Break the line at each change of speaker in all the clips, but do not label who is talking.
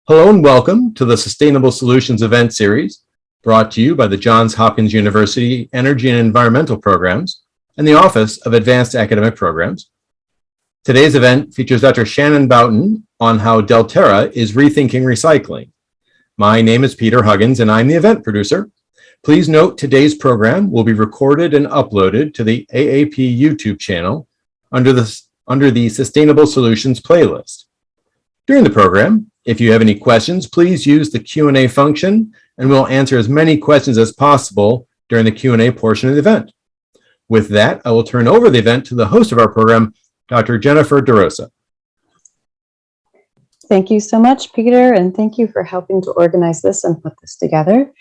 Hello and welcome to the Sustainable Solutions event series brought to you by the Johns Hopkins University Energy and Environmental Programs and the Office of Advanced Academic Programs. Today's event features Dr. Shannon Bouton on how Delterra is rethinking recycling. My name is Peter Huggins and I'm the event producer. Please note today's program will be recorded and uploaded to the AAP YouTube channel under the Sustainable Solutions playlist. During the program, if you have any questions, please use the Q&A function and we'll answer as many questions as possible during the Q&A portion of the event. With that, I will turn over the event to the host of our program, Dr. Jennifer Rosa.
Thank you so much, Peter, and thank you for helping to organize this and put this together.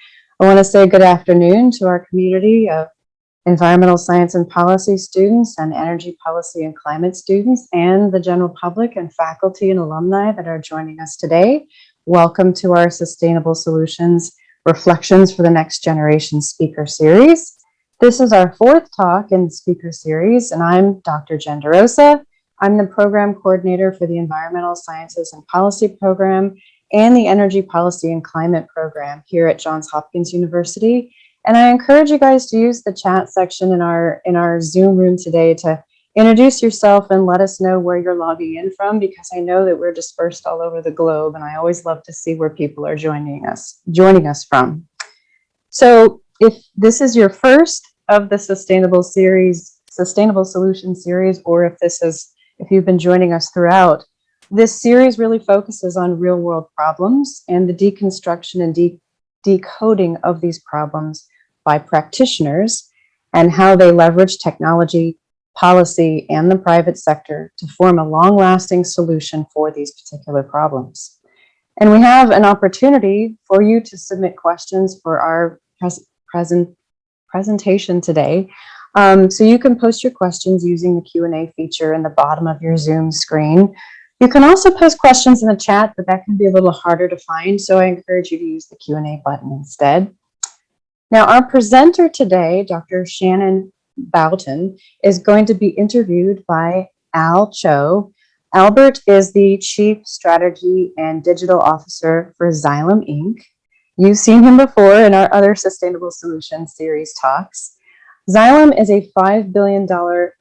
I want to say good afternoon to our community of environmental science and policy students and energy policy and climate students and the general public and faculty and alumni that are joining us today. Welcome to our Sustainable Solutions Reflections for the Next Generation speaker series. This is our fourth talk in the speaker series, and I'm Dr. Jen Rosa. I'm the program coordinator for the Environmental Sciences and Policy program and the Energy Policy and Climate program here at Johns Hopkins University. And I encourage you guys to use the chat section in our Zoom room today to introduce yourself and let us know where you're logging in from, because I know that we're dispersed all over the globe, and I always love to see where people are joining us from. So if this is your first of the Sustainable Solution series, or if you've been joining us throughout, this series really focuses on real world problems and the deconstruction and decoding of these problems by practitioners and how they leverage technology, policy, and the private sector to form a long-lasting solution for these particular problems. And we have an opportunity for you to submit questions for our presentation today. So you can post your questions using the Q&A feature in the bottom of your Zoom screen. You can also post questions in the chat, but that can be a little harder to find, so I encourage you to use the Q&A button instead. Now, our presenter today, Dr. Shannon Bouton, is going to be interviewed by Al Cho. Albert is the Chief Strategy and Digital Officer for Xylem Inc. You've seen him before in our other Sustainable Solutions series talks. Xylem is a $5 billion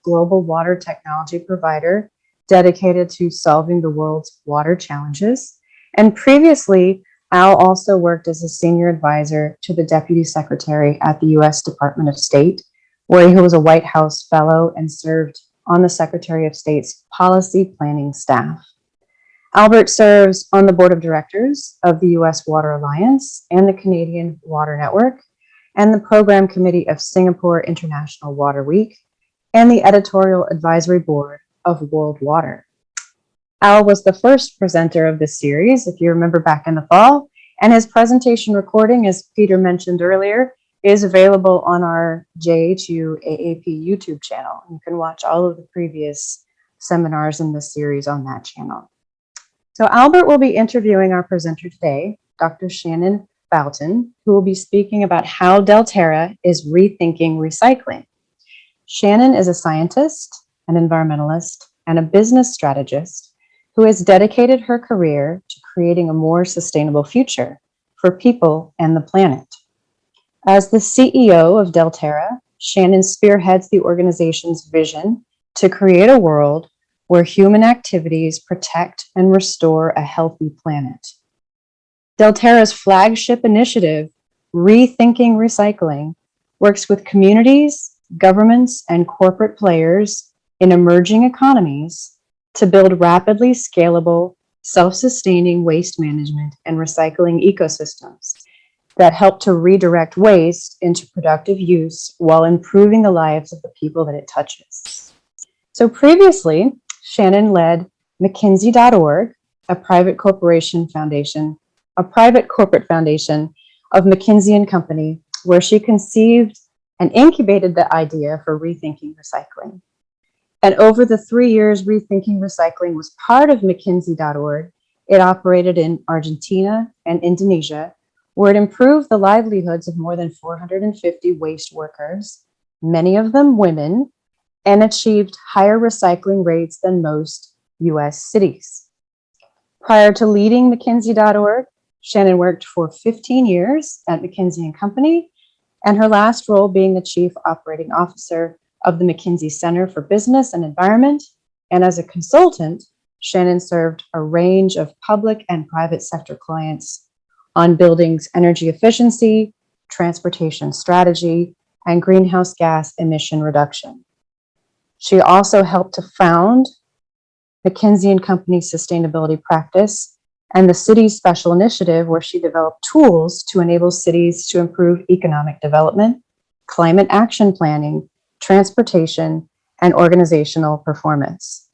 global water technology provider dedicated to solving the world's water challenges. And previously, Al also worked as a senior advisor to the Deputy Secretary at the U.S. Department of State, where he was a White House fellow and served on the Secretary of State's policy planning staff. Albert serves on the board of directors of the U.S. Water Alliance and the Canadian Water Network, and the program committee of Singapore International Water Week, and the editorial advisory board of World Water. Al was the first presenter of this series, if you remember back in the fall, and his presentation recording, as Peter mentioned earlier, is available on our JHU AAP YouTube channel. You can watch all of the previous seminars in this series on that channel. So Albert will be interviewing our presenter today, Dr. Shannon Bouton, who will be speaking about how Delterra is rethinking recycling. Shannon is a scientist, an environmentalist, and a business strategist who has dedicated her career to creating a more sustainable future for people and the planet. As the CEO of Delterra, Shannon spearheads the organization's vision to create a world where human activities protect and restore a healthy planet. Delterra's flagship initiative, Rethinking Recycling, works with communities, governments, and corporate players in emerging economies to build rapidly scalable, self-sustaining waste management and recycling ecosystems that help to redirect waste into productive use while improving the lives of the people that it touches. So previously, Shannon led McKinsey.org, a private corporate foundation of McKinsey & Company, where she conceived and incubated the idea for rethinking recycling. And over the 3 years Rethinking Recycling was part of McKinsey.org, it operated in Argentina and Indonesia, where it improved the livelihoods of more than 450 waste workers, many of them women, and achieved higher recycling rates than most US cities. Prior to leading McKinsey.org, Shannon worked for 15 years at McKinsey & Company, and her last role being the Chief Operating Officer of the McKinsey Center for Business and Environment. And as a consultant, Shannon served a range of public and private sector clients on buildings' energy efficiency, transportation strategy, and greenhouse gas emission reduction. She also helped to found McKinsey & Company's sustainability practice and the city's special initiative, where she developed tools to enable cities to improve economic development, climate action planning, transportation, and organizational performance.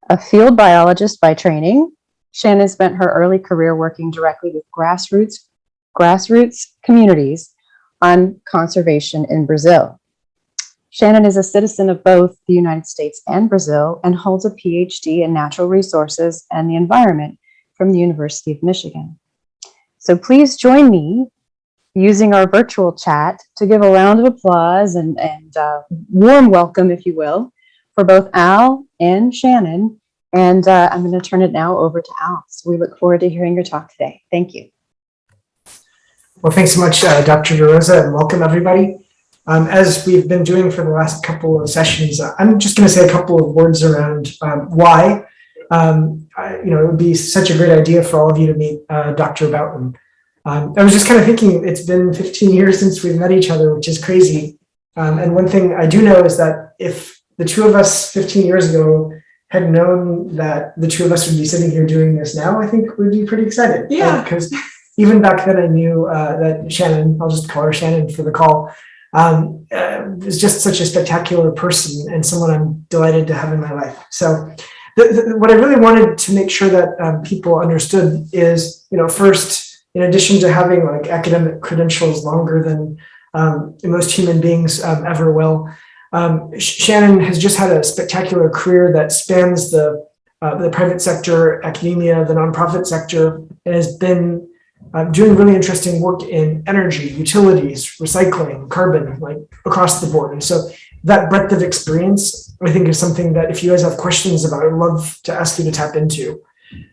A field biologist by training, Shannon spent her early career working directly with grassroots communities on conservation in Brazil. Shannon is a citizen of both the United States and Brazil and holds a PhD in natural resources and the environment from the University of Michigan. So please join me using our virtual chat to give a round of applause and warm welcome, if you will, for both Al and Shannon. And I'm going to turn it now over to Al. So we look forward to hearing your talk today. Thank you.
Well, thanks so much, Dr. Rosa, and welcome everybody. As we've been doing for the last couple of sessions, I'm just going to say a couple of words around why. It would be such a great idea for all of you to meet Dr. Bouton. I was just kind of thinking it's been 15 years since we've met each other, which is crazy. And one thing I do know is that if the two of us 15 years ago had known that the two of us would be sitting here doing this now, I think we'd be pretty excited.
Yeah.
Because even back then I knew that Shannon, I'll just call her Shannon for the call, is just such a spectacular person and someone I'm delighted to have in my life. So what I really wanted to make sure that people understood is, first, in addition to having like academic credentials longer than most human beings ever will, Shannon has just had a spectacular career that spans the private sector, academia, the nonprofit sector, and has been doing really interesting work in energy, utilities, recycling, carbon, like across the board. And so that breadth of experience, I think, is something that if you guys have questions about, I'd love to ask you to tap into.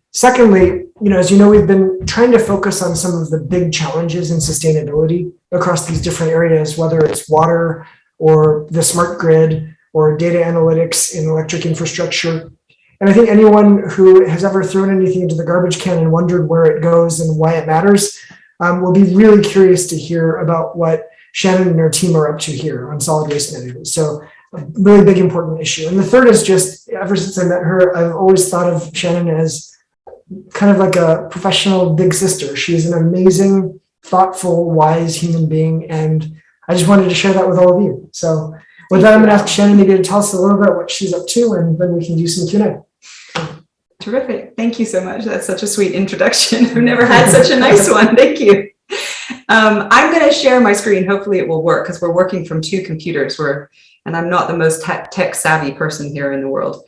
Secondly, as you know, we've been trying to focus on some of the big challenges in sustainability across these different areas, whether it's water or the smart grid or data analytics in electric infrastructure. And I think anyone who has ever thrown anything into the garbage can and wondered where it goes and why it matters will be really curious to hear about what Shannon and her team are up to here on solid waste management. So a really big, important issue. And the third is just, ever since I met her, I've always thought of Shannon as kind of like a professional big sister. She's an amazing, thoughtful, wise human being. And I just wanted to share that with all of you. So with that, I'm going to ask Shannon maybe to tell us a little bit what she's up to, and then we can do some Q&A.
Terrific. Thank you so much. That's such a sweet introduction. I've never had such a nice one. Thank you. I'm going to share my screen. Hopefully it will work because we're working from two computers, and I'm not the most tech savvy person here in the world.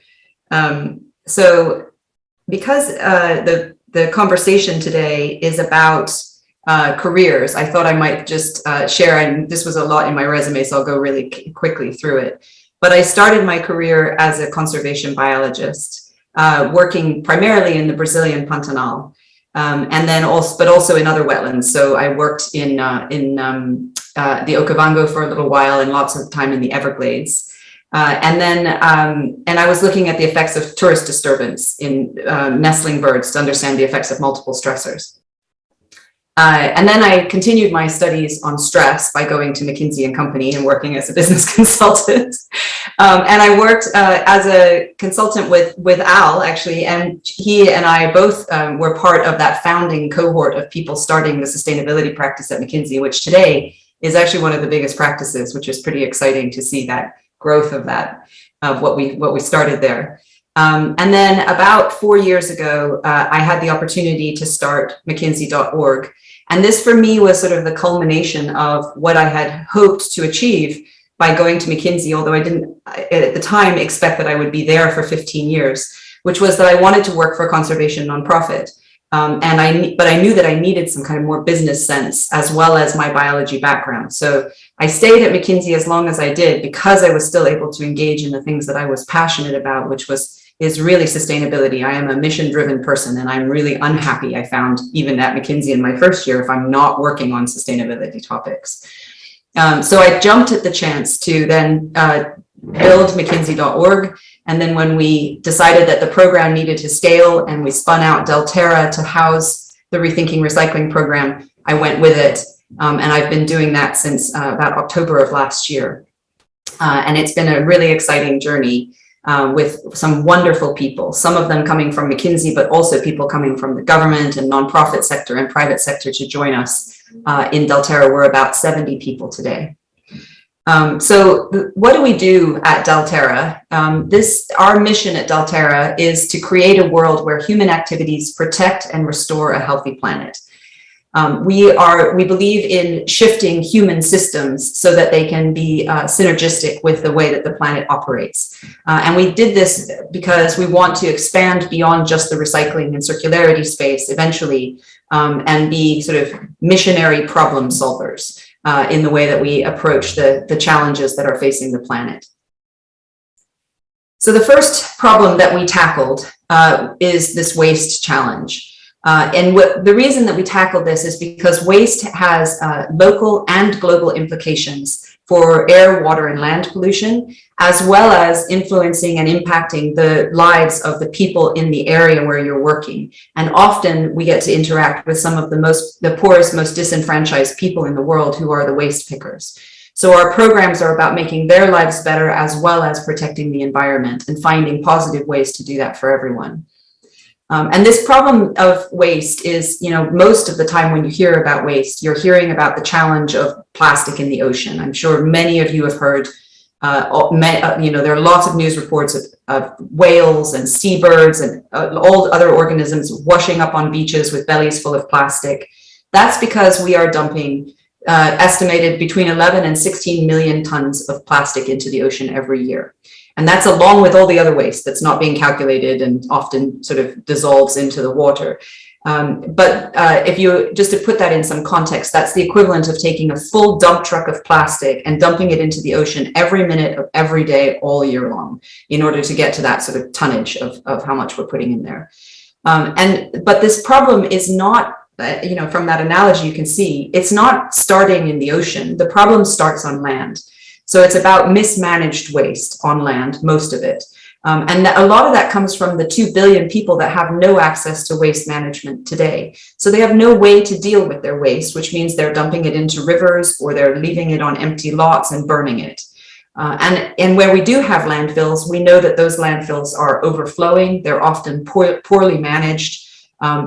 So because the conversation today is about careers, I thought I might just share, and this was a lot in my resume, so I'll go really quickly through it. But I started my career as a conservation biologist, working primarily in the Brazilian Pantanal, and then also in other wetlands. So I worked in the Okavango for a little while and lots of time in the Everglades. And I was looking at the effects of tourist disturbance in nestling birds to understand the effects of multiple stressors. And then I continued my studies on stress by going to McKinsey & Company and working as a business consultant. And I worked as a consultant with Al, actually, and he and I both were part of that founding cohort of people starting the sustainability practice at McKinsey, which today is actually one of the biggest practices, which is pretty exciting to see that growth of that, of what we started there. And then about 4 years ago, I had the opportunity to start McKinsey.org. And this for me was sort of the culmination of what I had hoped to achieve by going to McKinsey, although I didn't at the time expect that I would be there for 15 years, which was that I wanted to work for a conservation nonprofit. But I knew that I needed some kind of more business sense as well as my biology background. So I stayed at McKinsey as long as I did because I was still able to engage in the things that I was passionate about, which was is really sustainability. I am a mission-driven person, and I'm really unhappy, I found, even at McKinsey in my first year, if I'm not working on sustainability topics. So I jumped at the chance to then build McKinsey.org. And then when we decided that the program needed to scale and we spun out Delterra to house the Rethinking Recycling program, I went with it. And I've been doing that since about October of last year. And it's been a really exciting journey with some wonderful people, some of them coming from McKinsey, but also people coming from the government and nonprofit sector and private sector to join us in Delterra. We're about 70 people today. So what do we do at Delterra? Our mission at Delterra is to create a world where human activities protect and restore a healthy planet. We believe in shifting human systems so that they can be synergistic with the way that the planet operates. And we did this because we want to expand beyond just the recycling and circularity space eventually, and be sort of missionary problem solvers in the way that we approach the challenges that are facing the planet. So the first problem that we tackled is this waste challenge. And the reason that we tackled this is because waste has local and global implications for air, water, and land pollution, as well as influencing and impacting the lives of the people in the area where you're working. And often we get to interact with some of the poorest, most disenfranchised people in the world who are the waste pickers. So our programs are about making their lives better, as well as protecting the environment and finding positive ways to do that for everyone. And this problem of waste is, most of the time when you hear about waste, you're hearing about the challenge of plastic in the ocean. I'm sure many of you have heard, there are lots of news reports of whales and seabirds and all other organisms washing up on beaches with bellies full of plastic. That's because we are dumping estimated between 11 and 16 million tons of plastic into the ocean every year. And that's along with all the other waste that's not being calculated and often sort of dissolves into the water. If you, just to put that in some context, that's the equivalent of taking a full dump truck of plastic and dumping it into the ocean every minute of every day, all year long, in order to get to that sort of tonnage of how much we're putting in there. But this problem is not, from that analogy, you can see it's not starting in the ocean. The problem starts on land. So it's about mismanaged waste on land, most of it. And a lot of that comes from the 2 billion people that have no access to waste management today. So they have no way to deal with their waste, which means they're dumping it into rivers or they're leaving it on empty lots and burning it. And where we do have landfills, we know that those landfills are overflowing. They're often poorly managed.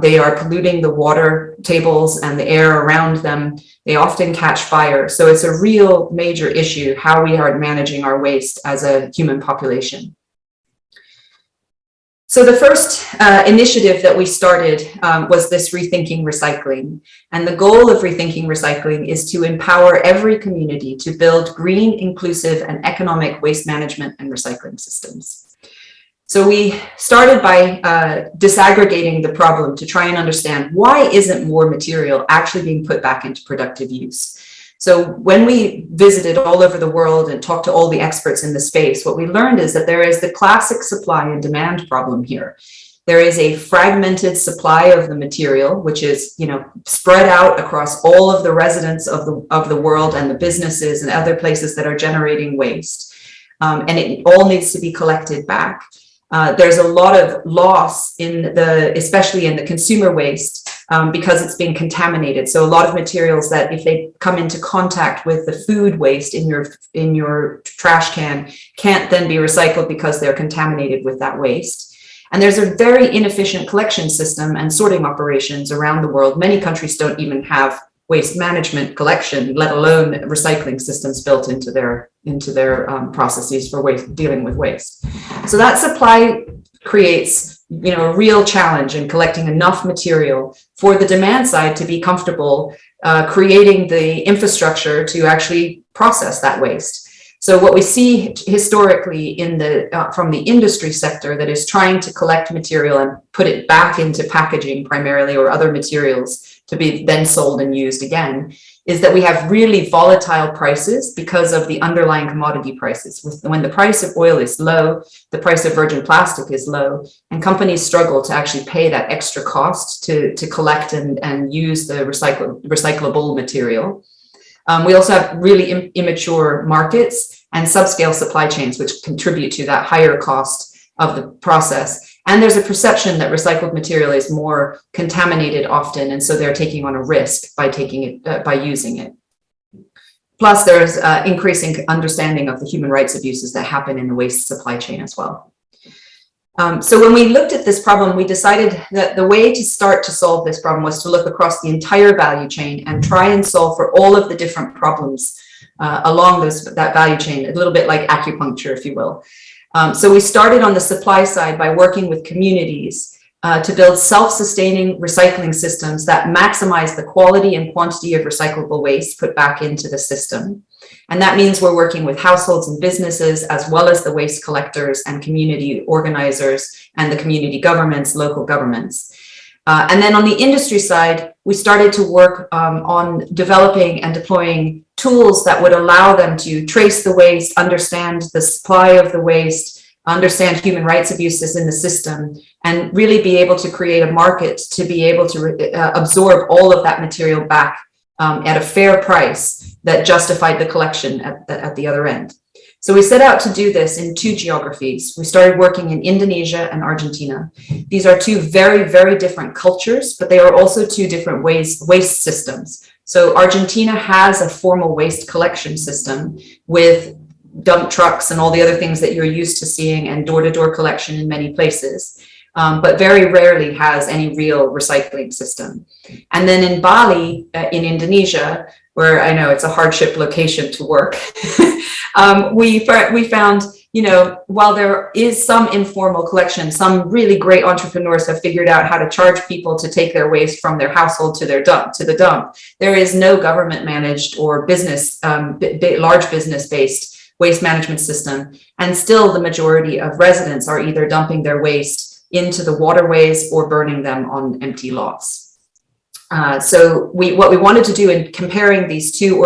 They are polluting the water tables and the air around them. They often catch fire. So it's a real major issue how we are managing our waste as a human population. So the first initiative that we started was this Rethinking Recycling. And the goal of Rethinking Recycling is to empower every community to build green, inclusive, and economic waste management and recycling systems. So we started by disaggregating the problem to try and understand why isn't more material actually being put back into productive use. So when we visited all over the world and talked to all the experts in the space, what we learned is that there is the classic supply and demand problem here. There is a fragmented supply of the material, which is, spread out across all of the residents of the world and the businesses and other places that are generating waste. And it all needs to be collected back. There's a lot of loss especially in the consumer waste, because it's being contaminated. So a lot of materials that if they come into contact with the food waste in your trash can can't then be recycled because they're contaminated with that waste. And there's a very inefficient collection system and sorting operations around the world. Many countries don't even have waste management collection, let alone recycling systems built into their processes for dealing with waste. So that supply creates a real challenge in collecting enough material for the demand side to be comfortable creating the infrastructure to actually process that waste. So what we see historically from the industry sector that is trying to collect material and put it back into packaging primarily or other materials to be then sold and used again, is that we have really volatile prices because of the underlying commodity prices. When the price of oil is low, the price of virgin plastic is low, and companies struggle to actually pay that extra cost to collect and use the recyclable material. We also have really immature markets and subscale supply chains, which contribute to that higher cost of the process. And there's a perception that recycled material is more contaminated often, and so they're taking on a risk by using it. Plus, there's increasing understanding of the human rights abuses that happen in the waste supply chain as well. So when we looked at this problem, we decided that the way to start to solve this problem was to look across the entire value chain and try and solve for all of the different problems along that value chain, a little bit like acupuncture, if you will. So we started on the supply side by working with communities to build self-sustaining recycling systems that maximize the quality and quantity of recyclable waste put back into the system. And that means we're working with households and businesses, as well as the waste collectors and community organizers and the community governments, local governments. And then on the industry side, we started to work on developing and deploying tools that would allow them to trace the waste, understand the supply of the waste, understand human rights abuses in the system, and really be able to create a market to be able to absorb all of that material back at a fair price that justified the collection at the other end. So we set out to do this in 2 geographies. We started working in Indonesia and Argentina. These are 2 very, very different cultures, but they are also 2 different waste systems. So Argentina has a formal waste collection system with dump trucks and all the other things that you're used to seeing, and door-to-door collection in many places, but very rarely has any real recycling system. And then in Bali, in Indonesia, where I know it's a hardship location to work, we found, while there is some informal collection, some really great entrepreneurs have figured out how to charge people to take their waste from their household to the dump. There is no government managed or business, large business based waste management system. And still the majority of residents are either dumping their waste into the waterways or burning them on empty lots. So what we wanted to do in comparing these two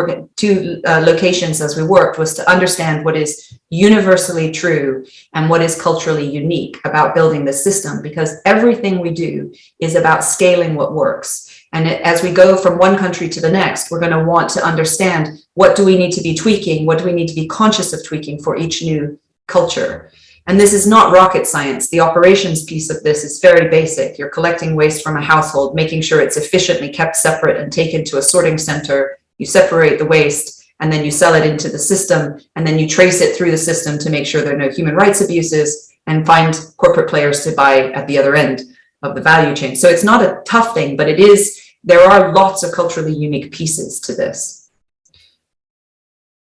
locations as we worked was to understand what is universally true and what is culturally unique about building this system, because everything we do is about scaling what works. And as we go from one country to the next, we're going to want to understand, what do we need to be tweaking? What do we need to be conscious of tweaking for each new culture? And this is not rocket science. The operations piece of this is very basic. You're collecting waste from a household, making sure it's efficiently kept separate and taken to a sorting center. You separate the waste, and then you sell it into the system, and then you trace it through the system to make sure there are no human rights abuses, and find corporate players to buy at the other end of the value chain. So it's not a tough thing, but there are lots of culturally unique pieces to this.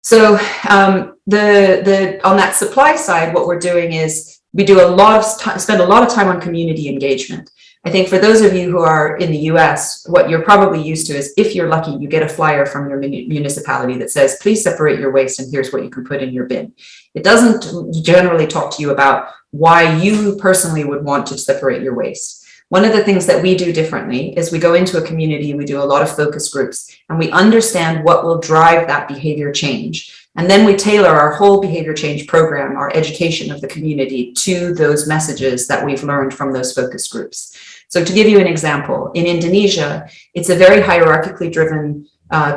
So on that supply side, what we're doing is we do spend a lot of time on community engagement. I think for those of you who are in the US, what you're probably used to is, if you're lucky, you get a flyer from your municipality that says, please separate your waste and here's what you can put in your bin. It doesn't generally talk to you about why you personally would want to separate your waste. One of the things that we do differently is we go into a community, we do a lot of focus groups, and we understand what will drive that behavior change. And then we tailor our whole behavior change program, our education of the community, to those messages that we've learned from those focus groups. So to give you an example, in Indonesia, it's a very hierarchically driven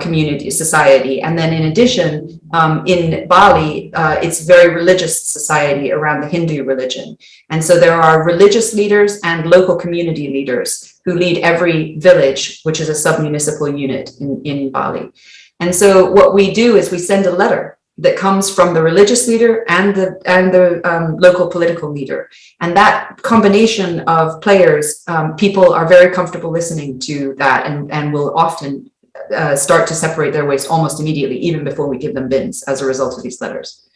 community society. And then in addition, in Bali, it's a very religious society around the Hindu religion. And so there are religious leaders and local community leaders who lead every village, which is a sub-municipal unit in Bali. And so what we do is we send a letter that comes from the religious leader and the local political leader. And that combination of players, people are very comfortable listening to that and will often start to separate their waste almost immediately, even before we give them bins as a result of these letters.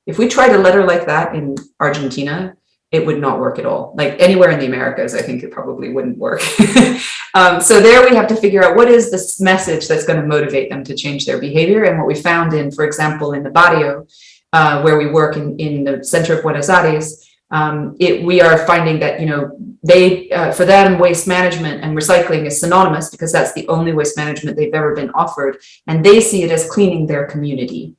If we tried a letter like that in Argentina, it would not work at all. Like anywhere in the Americas, I think it probably wouldn't work. So there we have to figure out what is this message that's going to motivate them to change their behavior. And what we found for example, in the barrio, where we work in the center of Buenos Aires, we are finding that, for them, waste management and recycling is synonymous because that's the only waste management they've ever been offered. And they see it as cleaning their community.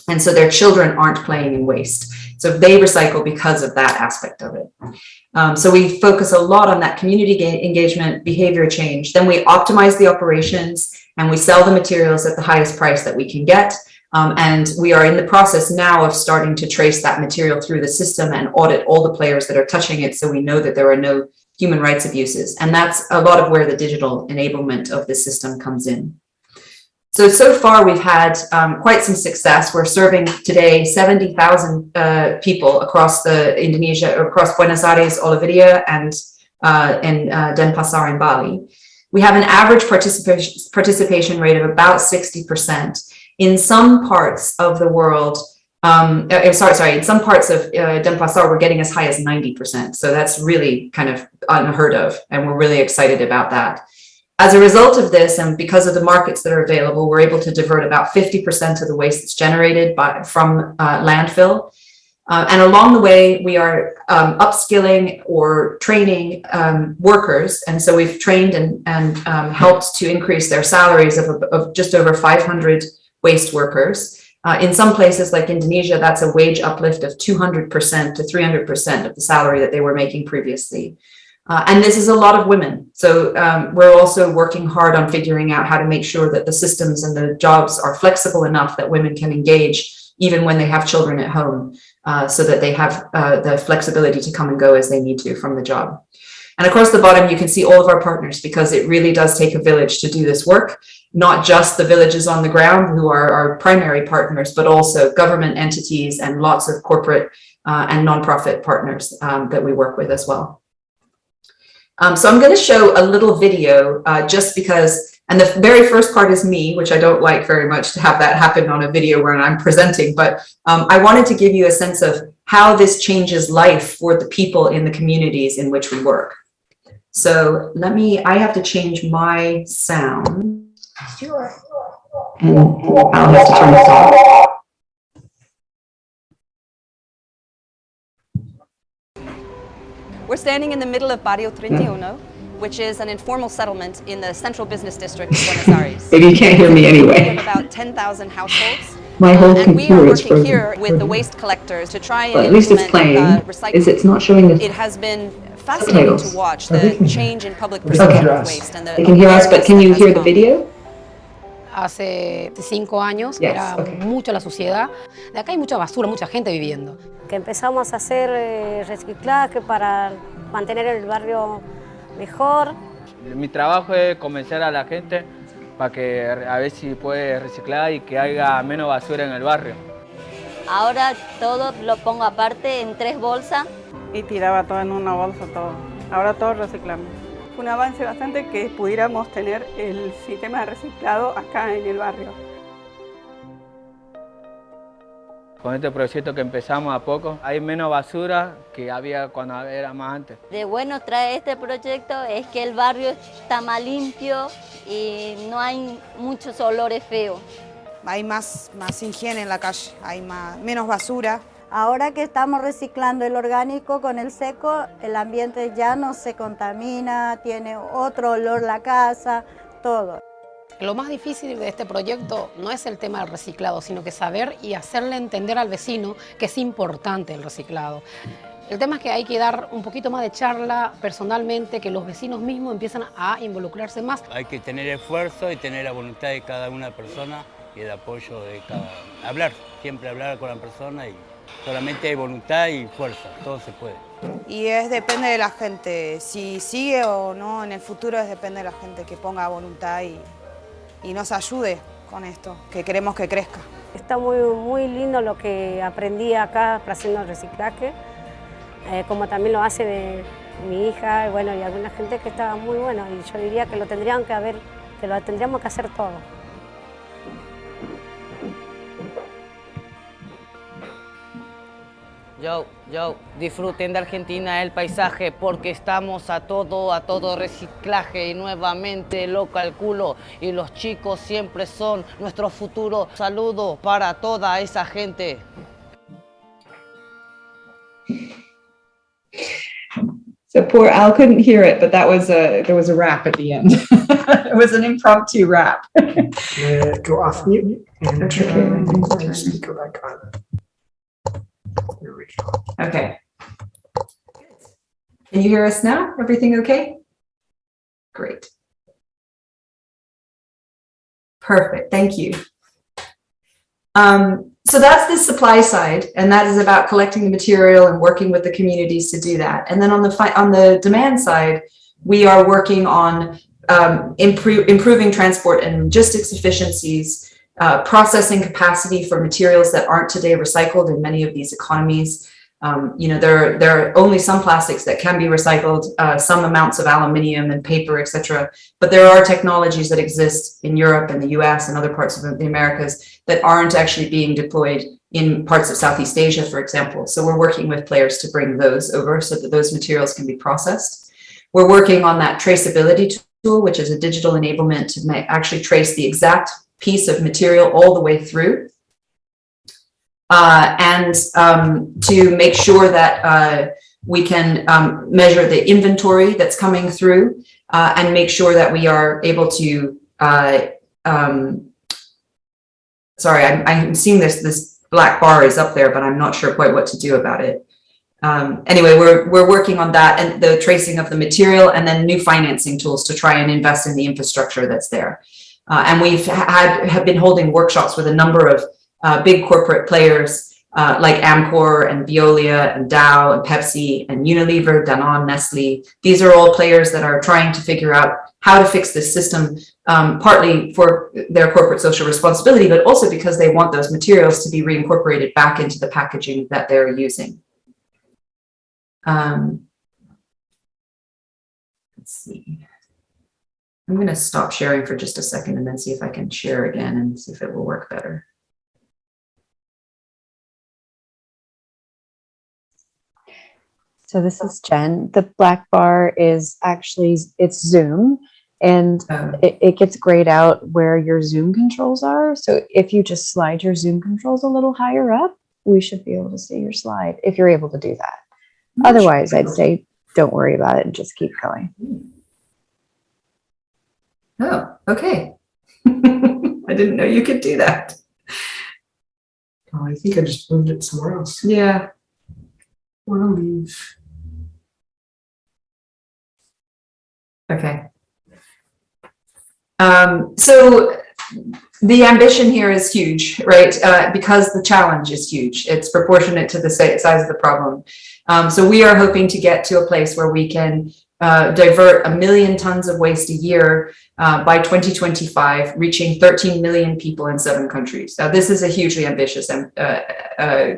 And so their children aren't playing in waste. So they recycle because of that aspect of it. So we focus a lot on that community engagement, behavior change. Then we optimize the operations and we sell the materials at the highest price that we can get. And we are in the process now of starting to trace that material through the system and audit all the players that are touching it, so we know that there are no human rights abuses. And that's a lot of where the digital enablement of the system comes in. So far we've had quite some success. We're serving today 70,000 people across Indonesia, across Buenos Aires, Oliveria, and in Denpasar in Bali. We have an average participation rate of about 60%. In some parts of the world, in some parts of Denpasar, we're getting as high as 90%. So that's really kind of unheard of, and we're really excited about that. As a result of this, and because of the markets that are available, we're able to divert about 50% of the waste that's generated from landfill. And along the way, we are upskilling or training workers. And so we've trained and helped to increase their salaries of just over 500 waste workers. In some places like Indonesia, that's a wage uplift of 200% to 300% of the salary that they were making previously. And this is a lot of women. So we're also working hard on figuring out how to make sure that the systems and the jobs are flexible enough that women can engage even when they have children at home, so that they have the flexibility to come and go as they need to from the job. And across the bottom, you can see all of our partners, because it really does take a village to do this work, not just the villages on the ground who are our primary partners, but also government entities and lots of corporate and nonprofit partners that we work with as well. So I'm going to show a little video just because, and the very first part is me, which I don't like very much to have that happen on a video where I'm presenting, but I wanted to give you a sense of how this changes life for the people in the communities in which we work. So I have to change my sound. Sure. And I'll have to turn this off.
We're standing in the middle of Barrio 31, which is an informal settlement in the central business district of Buenos Aires.
Maybe you can't hear me anyway.
We have about 10,000 households.
My whole
and we are
computer is
working
frozen.
here with the waste collectors to try and
Well, at least it's
implement
playing. It's not showing the
It has been fascinating
subtitles.
to watch the change in public perception of waste and the
They can hear us, but can you hear the video?
Hace 5 años era mucha la suciedad. De acá hay mucha basura, mucha gente viviendo.
Que empezamos a hacer reciclaje para mantener el barrio mejor.
Mi trabajo es convencer a la gente para que a ver si puede reciclar y que haya menos basura en el barrio.
Ahora todo lo pongo aparte en 3 bolsas.
Y tiraba todo en una bolsa, todo. Ahora todo reciclamos. Fue un avance bastante que pudiéramos tener el sistema de reciclado acá en el barrio.
Con este proyecto que empezamos a poco, hay menos basura que había cuando era más antes.
De bueno trae este proyecto es que el barrio está más limpio y no hay muchos olores feos.
Hay más higiene en la calle, hay menos basura.
Ahora que estamos reciclando el orgánico con el seco, el ambiente ya no se contamina, tiene otro olor la casa, todo.
Lo más difícil de este proyecto no es el tema del reciclado, sino que saber y hacerle entender al vecino que es importante el reciclado. El tema es que hay que dar un poquito más de charla personalmente, que los vecinos mismos empiezan a involucrarse más.
Hay que tener esfuerzo y tener la voluntad de cada una persona y el apoyo de cada... Hablar, siempre hablar con la persona y solamente hay voluntad y fuerza, todo se puede.
Y depende de la gente, si sigue o no en el futuro depende de la gente que ponga voluntad y nos ayude con esto, que queremos que crezca.
Está muy lindo lo que aprendí acá haciendo el reciclaje, como también lo hace mi hija y alguna gente que estaba muy bueno, y yo diría que lo tendríamos que hacer todo.
Disfruten de Argentina, el paisaje, porque estamos a todo reciclaje y nuevamente lo calculo y los chicos siempre son nuestro futuro. Saludo para toda esa gente.
So poor Al couldn't hear it, but that was there was a rap at the end. It was an impromptu rap.
Go off mute and turn the speaker back on. There we go.
Okay. Can you hear us now? Everything okay? Great. Perfect. Thank you. So that's the supply side, and that is about collecting the material and working with the communities to do that. And then on the demand side, we are working on improving transport and logistics efficiencies, processing capacity for materials that aren't today recycled in many of these economies. There are only some plastics that can be recycled, some amounts of aluminium and paper, etc. But there are technologies that exist in Europe and the US and other parts of the Americas that aren't actually being deployed in parts of Southeast Asia, for example. So we're working with players to bring those over so that those materials can be processed. We're working on that traceability tool, which is a digital enablement to actually trace the exact piece of material all the way through. And to make sure that we can measure the inventory that's coming through and make sure that we are able to, sorry, I'm seeing this black bar is up there, but I'm not sure quite what to do about it. Anyway, we're working on that and the tracing of the material and then new financing tools to try and invest in the infrastructure that's there. And we've have been holding workshops with a number of big corporate players like Amcor and Veolia and Dow and Pepsi and Unilever, Danone, Nestle. These are all players that are trying to figure out how to fix this system, partly for their corporate social responsibility, but also because they want those materials to be reincorporated back into the packaging that they're using. Let's see. I'm going to stop sharing for just a second and then see if I can share again and see if it will work better.
So this is Jen. The black bar is actually, it's Zoom, and it gets grayed out where your Zoom controls are. So if you just slide your Zoom controls a little higher up, we should be able to see your slide if you're able to do that. Otherwise, I'd say don't worry about it and just keep going.
Oh, okay. I didn't know you could do that.
Oh, I think I just moved it somewhere else.
Yeah.
Want to leave.
Okay. So the ambition here is huge, right? Because the challenge is huge. It's proportionate to the size of the problem. So we are hoping to get to a place where we can divert 1 million tons of waste a year by 2025, reaching 13 million people in 7 countries. Now, this is a hugely ambitious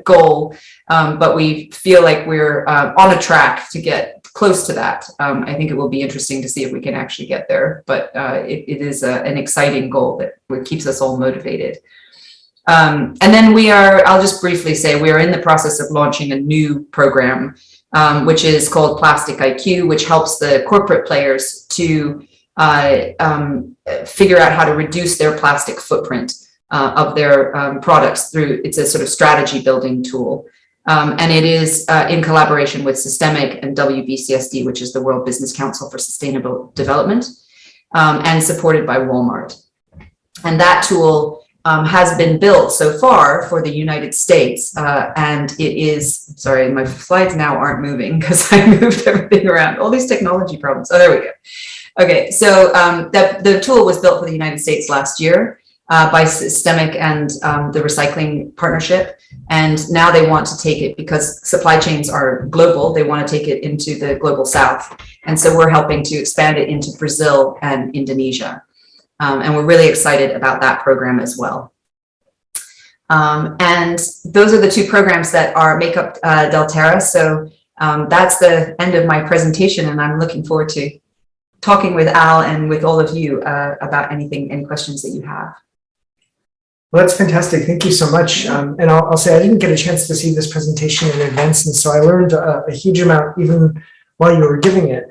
goal, but we feel like we're on a track to get close to that. I think it will be interesting to see if we can actually get there, but it is an exciting goal that keeps us all motivated. And then I'll just briefly say, we are in the process of launching a new program, which is called Plastic IQ, which helps the corporate players to figure out how to reduce their plastic footprint of their products through, it's a sort of strategy building tool. And it is in collaboration with Systemic and WBCSD, which is the World Business Council for Sustainable Development, and supported by Walmart. And that tool has been built so far for the United States, and it is, sorry, my slides now aren't moving because I moved everything around, all these technology problems. Oh, there we go. Okay, so the tool was built for the United States last year by Systemic and the Recycling Partnership, and now they want to take it, because supply chains are global, they want to take it into the global south, and so we're helping to expand it into Brazil and Indonesia. And we're really excited about that program as well. And those are the 2 programs that make up Delterra. So that's the end of my presentation, and I'm looking forward to talking with Al and with all of you about any questions that you have.
Well, that's fantastic. Thank you so much. And I'll say I didn't get a chance to see this presentation in advance, and so I learned a huge amount even while you were giving it.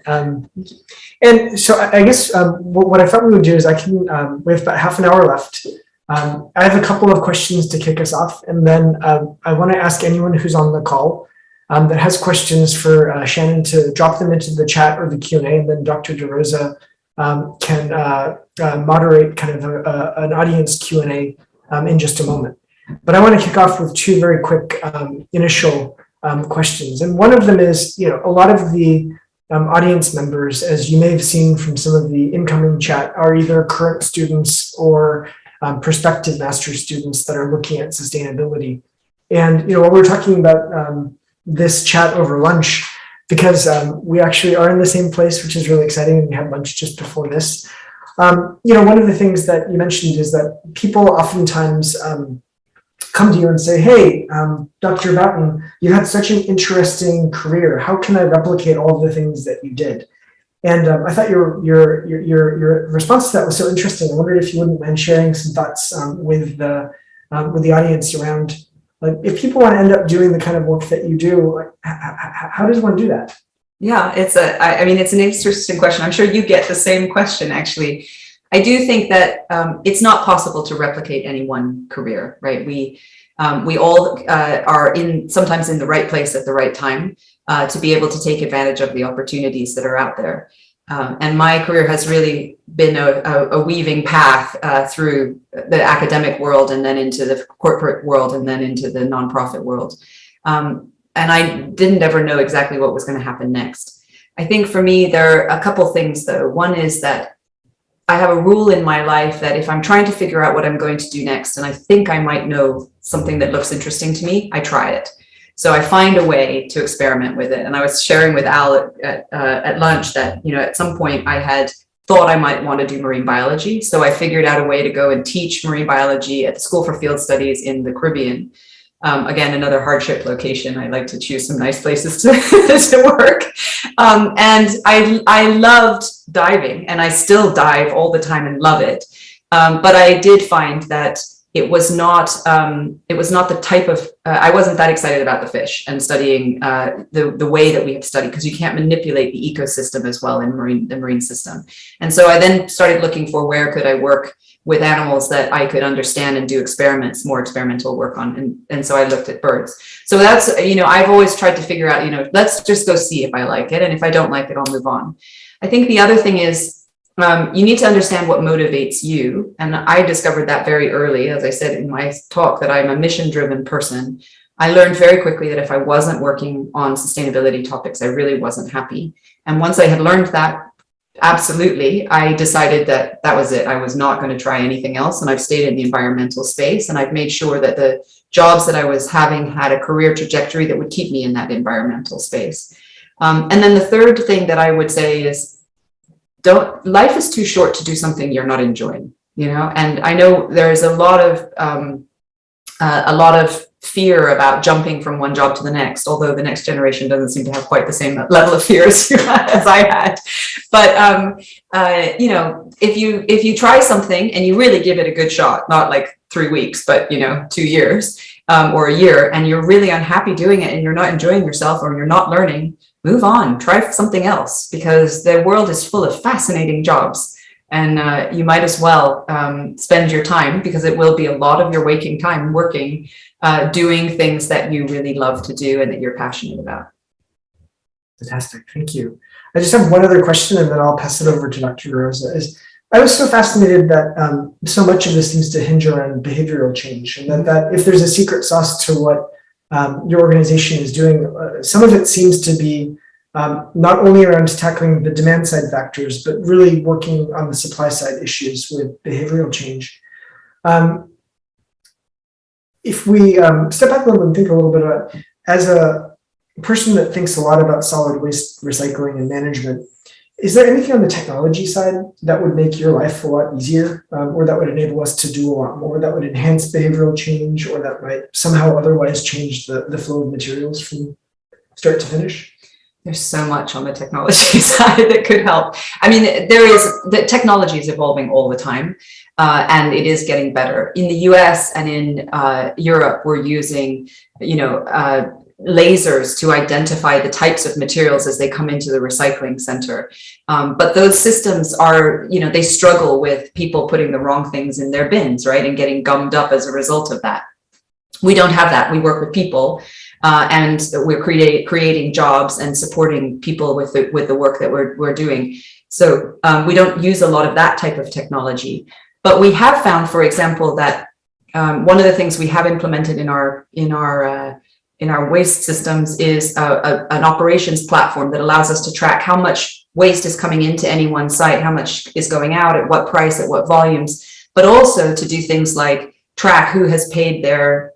And so I guess what I thought we would do is we have about half an hour left. I have a couple of questions to kick us off, and then I want to ask anyone who's on the call that has questions for Shannon to drop them into the chat or the Q&A, and then Dr. Rosa can moderate kind of an audience Q&A in just a moment. But I want to kick off with two very quick initial questions. And one of them is, a lot of the audience members, as you may have seen from some of the incoming chat, are either current students or prospective master's students that are looking at sustainability. And when we're talking about this chat over lunch, because we actually are in the same place, which is really exciting, and we had lunch just before this. One of the things that you mentioned is that people oftentimes come to you and say, hey, Dr. Bouton, you had such an interesting career. How can I replicate all of the things that you did? And I thought your response to that was so interesting. I wondered if you wouldn't mind sharing some thoughts with the audience around, like, if people want to end up doing the kind of work that you do, like, how does one do that?
Yeah, it's an interesting question. I'm sure you get the same question, actually. I do think that it's not possible to replicate any one career, right? We all are sometimes in the right place at the right time to be able to take advantage of the opportunities that are out there. And my career has really been a weaving path through the academic world, and then into the corporate world, and then into the nonprofit world. And I didn't ever know exactly what was going to happen next. I think for me, there are a couple things, though. One is that I have a rule in my life that if I'm trying to figure out what I'm going to do next, and I think I might know something that looks interesting to me, I try it. So I find a way to experiment with it. And I was sharing with Al at lunch that, at some point I had thought I might want to do marine biology. So I figured out a way to go and teach marine biology at the School for Field Studies in the Caribbean. Again, another hardship location. I like to choose some nice places to work. And I loved diving, and I still dive all the time and love it. But I did find that it was not the type of, I wasn't that excited about the fish and studying the way that we have studied, because you can't manipulate the ecosystem as well in the marine system. And so I then started looking for where could I work with animals that I could understand and do more experimental work on. And so I looked at birds. So that's, I've always tried to figure out, let's just go see if I like it. And if I don't like it, I'll move on. I think the other thing is, you need to understand what motivates you. And I discovered that very early, as I said in my talk, that I'm a mission-driven person. I learned very quickly that if I wasn't working on sustainability topics, I really wasn't happy. And once I had learned that, absolutely, I decided that was it. I was not going to try anything else. And I've stayed in the environmental space, and I've made sure that the jobs that I was having had a career trajectory that would keep me in that environmental space. And then the third thing that I would say is, life is too short to do something you're not enjoying, and I know there's a lot of fear about jumping from one job to the next, although the next generation doesn't seem to have quite the same level of fear as I had. But if you try something and you really give it a good shot, not like 3 weeks, but 2 years or a year, and you're really unhappy doing it and you're not enjoying yourself or you're not learning, move on, try something else, because the world is full of fascinating jobs, and you might as well spend your time, because it will be a lot of your waking time working, doing things that you really love to do and that you're passionate about.
Fantastic, thank you. I just have one other question, and then I'll pass it over to Dr. Rosa. I was so fascinated that so much of this seems to hinge around behavioral change, and that if there's a secret sauce to what your organization is doing, some of it seems to be not only around tackling the demand side factors, but really working on the supply side issues with behavioral change. If we step back a little and think a little bit about, as a person that thinks a lot about solid waste recycling and management, is there anything on the technology side that would make your life a lot easier, or that would enable us to do a lot more, that would enhance behavioral change, or that might somehow otherwise change the flow of materials from start to finish?
There's so much on the technology side that could help. I mean, the technology is evolving all the time, and it is getting better. In the US and in Europe, we're using, lasers to identify the types of materials as they come into the recycling center. But those systems are, they struggle with people putting the wrong things in their bins, right? And getting gummed up as a result of that. We don't have that. We work with people. and we're creating jobs and supporting people with the work that we're doing. So we don't use a lot of that type of technology, but we have found, for example, that one of the things we have implemented in our waste systems is an operations platform that allows us to track how much waste is coming into any one site, how much is going out, at what price, at what volumes, but also to do things like track who has paid their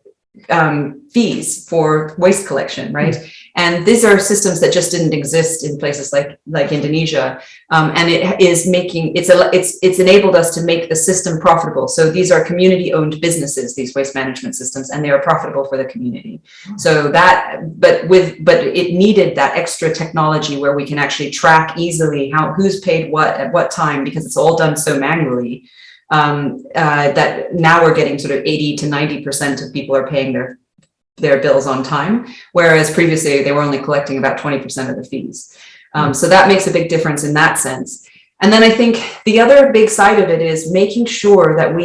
fees for waste collection, right? And these are systems that just didn't exist in places like Indonesia, and it's enabled us to make the system profitable. So these are community-owned businesses, these waste management systems, and they are profitable for the community. So but it needed that extra technology where we can actually track easily who's paid what at what time, because it's all done so manually. That now we're getting sort of 80 to 90% of people are paying their bills on time, whereas previously they were only collecting about 20% of the fees. So that makes a big difference in that sense. And then I think the other big side of it is making sure that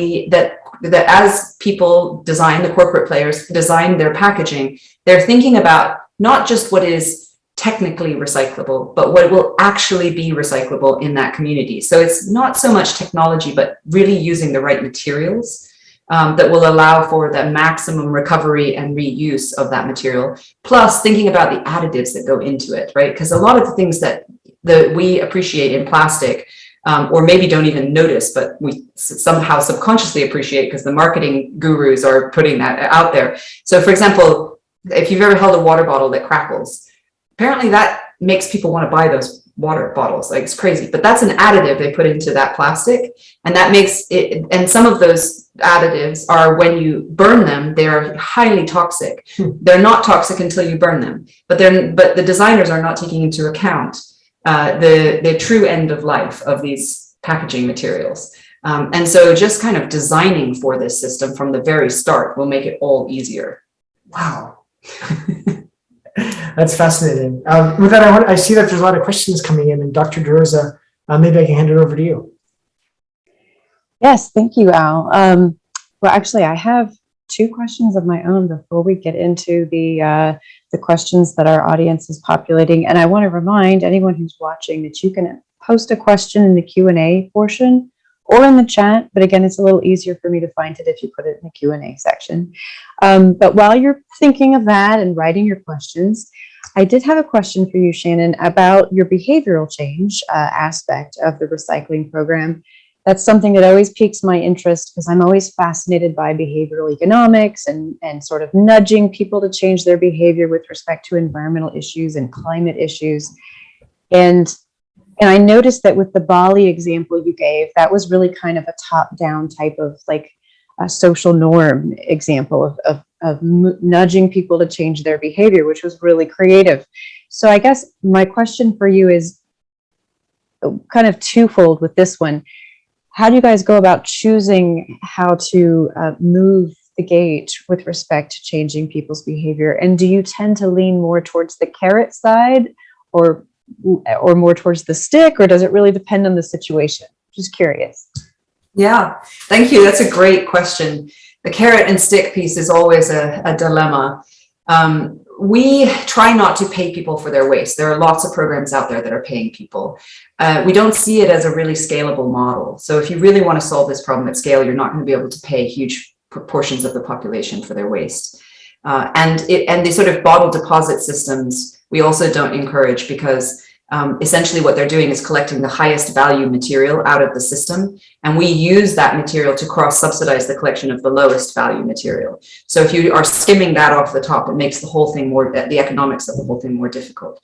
that as people design, the corporate players design their packaging, they're thinking about not just what is technically recyclable, but what will actually be recyclable in that community. So it's not so much technology, but really using the right materials that will allow for the maximum recovery and reuse of that material, plus thinking about the additives that go into it, right? Because a lot of the things that we appreciate in plastic, or maybe don't even notice, but we somehow subconsciously appreciate because the marketing gurus are putting that out there. So for example, if you've ever held a water bottle that crackles, apparently that makes people want to buy those water bottles. Like, it's crazy, but that's an additive they put into that plastic, and that makes it, and some of those additives are, when you burn them, they're highly toxic. They're not toxic until you burn them, but the designers are not taking into account the true end of life of these packaging materials. And so just kind of designing for this system from the very start will make it all easier.
Wow. That's fascinating. With that, I see that there's a lot of questions coming in, and Dr. Rosa, maybe I can hand it over to you.
Yes, thank you, Al. Well, actually, I have two questions of my own before we get into the questions that our audience is populating. And I want to remind anyone who's watching that you can post a question in the Q&A portion or in the chat, but again, it's a little easier for me to find it if you put it in the Q&A section. But while you're thinking of that and writing your questions, I did have a question for you, Shannon, about your behavioral change aspect of the recycling program. That's something that always piques my interest because I'm always fascinated by behavioral economics and sort of nudging people to change their behavior with respect to environmental issues and climate issues. And I noticed that with the Bali example you gave, that was really kind of a top-down type of like a social norm example of nudging people to change their behavior, which was really creative. So I guess my question for you is kind of twofold with this one. How do you guys go about choosing how to move the gate with respect to changing people's behavior? And do you tend to lean more towards the carrot side or more towards the stick, or does it really depend on the situation? Just curious.
Yeah, thank you. That's a great question. The carrot and stick piece is always a dilemma. We try not to pay people for their waste. There are lots of programs out there that are paying people. We don't see it as a really scalable model. So if you really want to solve this problem at scale, you're not going to be able to pay huge proportions of the population for their waste. And the sort of bottle deposit systems, we also don't encourage, because essentially what they're doing is collecting the highest value material out of the system, and we use that material to cross-subsidize the collection of the lowest value material. So if you are skimming that off the top, it makes the whole thing the economics of the whole thing more difficult.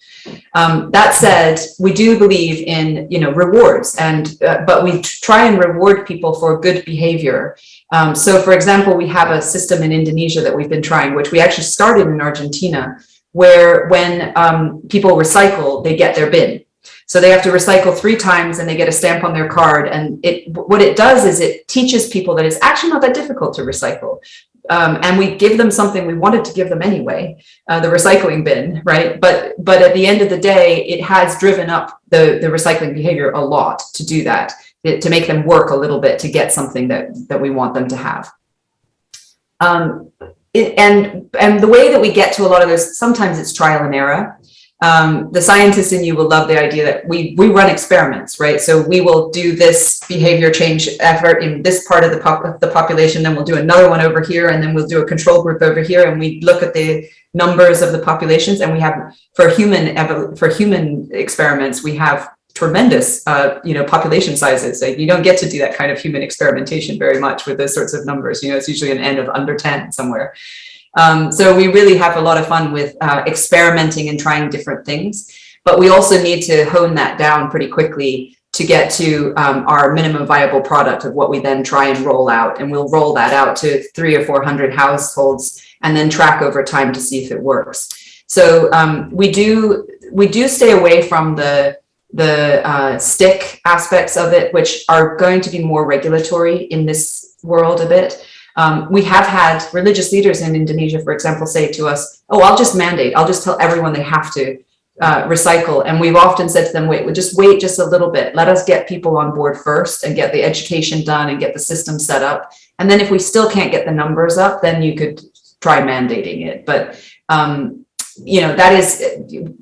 That said, we do believe in rewards, but we try and reward people for good behavior. So for example, we have a system in Indonesia that we've been trying, which we actually started in Argentina, where when people recycle, they get their bin. So they have to recycle 3 times and they get a stamp on their card. And what it does is it teaches people that it's actually not that difficult to recycle. And we give them something we wanted to give them anyway, the recycling bin, right? But at the end of the day, it has driven up the recycling behavior a lot to do that, to make them work a little bit to get something that we want them to have. and the way that we get to a lot of those, sometimes it's trial and error. The scientists in you will love the idea that we run experiments, right? So we will do this behavior change effort in this part of the population, then we'll do another one over here, and then we'll do a control group over here, and we look at the numbers of the populations, and we have, for human experiments, we have tremendous population sizes. Like, you don't get to do that kind of human experimentation very much with those sorts of numbers. It's usually an N of under 10 somewhere. So we really have a lot of fun with experimenting and trying different things, but we also need to hone that down pretty quickly to get to our minimum viable product of what we then try and roll out. And we'll roll that out to 300 or 400 households and then track over time to see if it works. So we do stay away from the stick aspects of it, which are going to be more regulatory in this world a bit. We have had religious leaders in Indonesia, for example, say to us, oh, I'll just mandate, I'll just tell everyone they have to recycle. And we've often said to them, wait just a little bit. Let us get people on board first and get the education done and get the system set up. And then if we still can't get the numbers up, then you could try mandating it. But that is,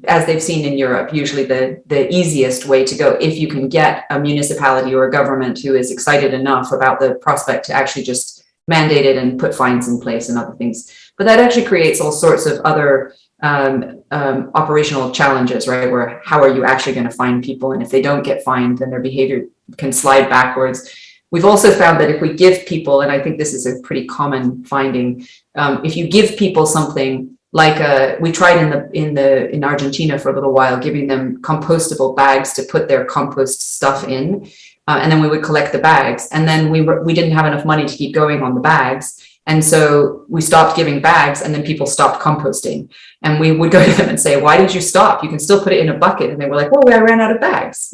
as they've seen in Europe, usually the easiest way to go if you can get a municipality or a government who is excited enough about the prospect to actually just mandate it and put fines in place and other things. But that actually creates all sorts of other operational challenges, right? Where how are you actually going to fine people? And if they don't get fined, then their behavior can slide backwards. We've also found that if we give people, and I think this is a pretty common finding, if you give people something like we tried in Argentina for a little while, giving them compostable bags to put their compost stuff in, and then we would collect the bags, and then we didn't have enough money to keep going on the bags, and so we stopped giving bags, and then people stopped composting, and we would go to them and say, why did you stop? You can still put it in a bucket. And they were like, well, I ran out of bags.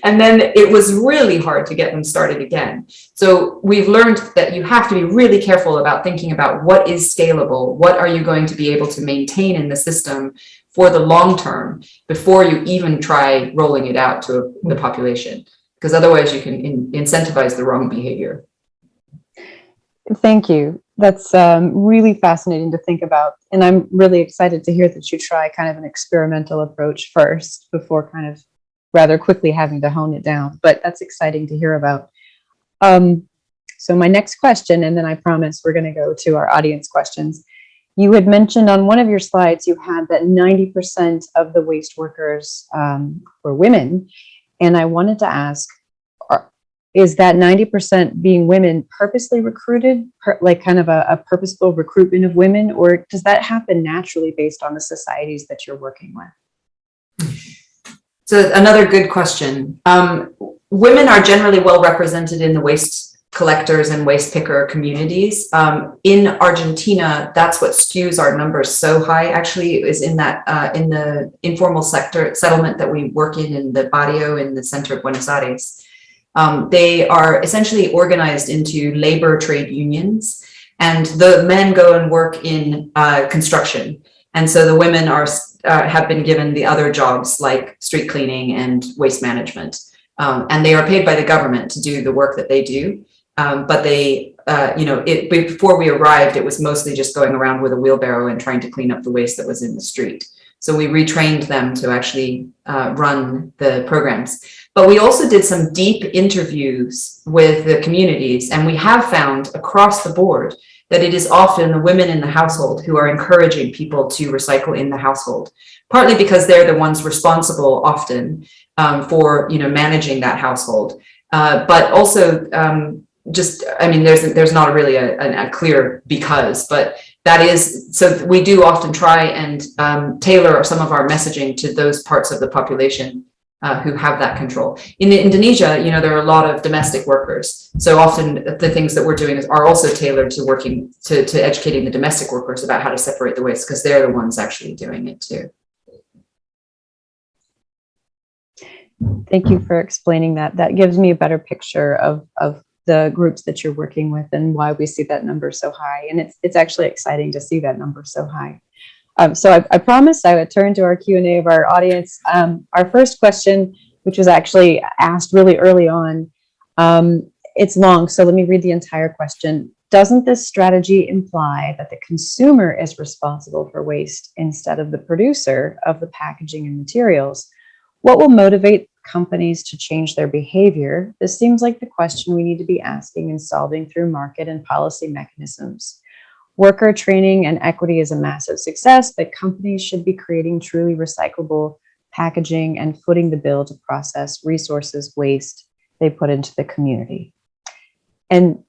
And then it was really hard to get them started again. So we've learned that you have to be really careful about thinking about what is scalable, what are you going to be able to maintain in the system for the long term before you even try rolling it out to the population, because otherwise you can incentivize the wrong behavior.
Thank you. That's really fascinating to think about. And I'm really excited to hear that you try kind of an experimental approach first before kind of rather quickly having to hone it down. But that's exciting to hear about. So my next question, and then I promise we're going to go to our audience questions. You had mentioned on one of your slides, you had that 90% of the waste workers were women. And I wanted to ask, is that 90% being women purposely recruited, like kind of a purposeful recruitment of women, or does that happen naturally based on the societies that you're working with?
So another good question. Women are generally well represented in the waste collectors and waste picker communities. In Argentina, that's what skews our numbers so high, actually, is in that in the informal sector settlement that we work in the barrio in the center of Buenos Aires. They are essentially organized into labor trade unions, and the men go and work in construction. And so the women have been given the other jobs like street cleaning and waste management. And they are paid by the government to do the work that they do. But they, before we arrived, it was mostly just going around with a wheelbarrow and trying to clean up the waste that was in the street. So we retrained them to actually run the programs. But we also did some deep interviews with the communities, and we have found across the board that it is often the women in the household who are encouraging people to recycle in the household, partly because they're the ones responsible often for managing that household, but also there's not really a clear because, but that is, so we do often try and tailor some of our messaging to those parts of the population who have that control. In Indonesia, there are a lot of domestic workers. So often the things that we're doing are also tailored to working to educating the domestic workers about how to separate the waste, because they're the ones actually doing it too.
Thank you for explaining that. That gives me a better picture of the groups that you're working with and why we see that number so high. And it's actually exciting to see that number so high. So I promised I would turn to our Q&A of our audience. Our first question, which was actually asked really early on, it's long, so let me read the entire question. doesn't this strategy imply that the consumer is responsible for waste instead of the producer of the packaging and materials? What will motivate companies to change their behavior? This seems like the question we need to be asking and solving through market and policy mechanisms. Worker training and equity is a massive success, but companies should be creating truly recyclable packaging and footing the bill to process resources waste they put into the community. And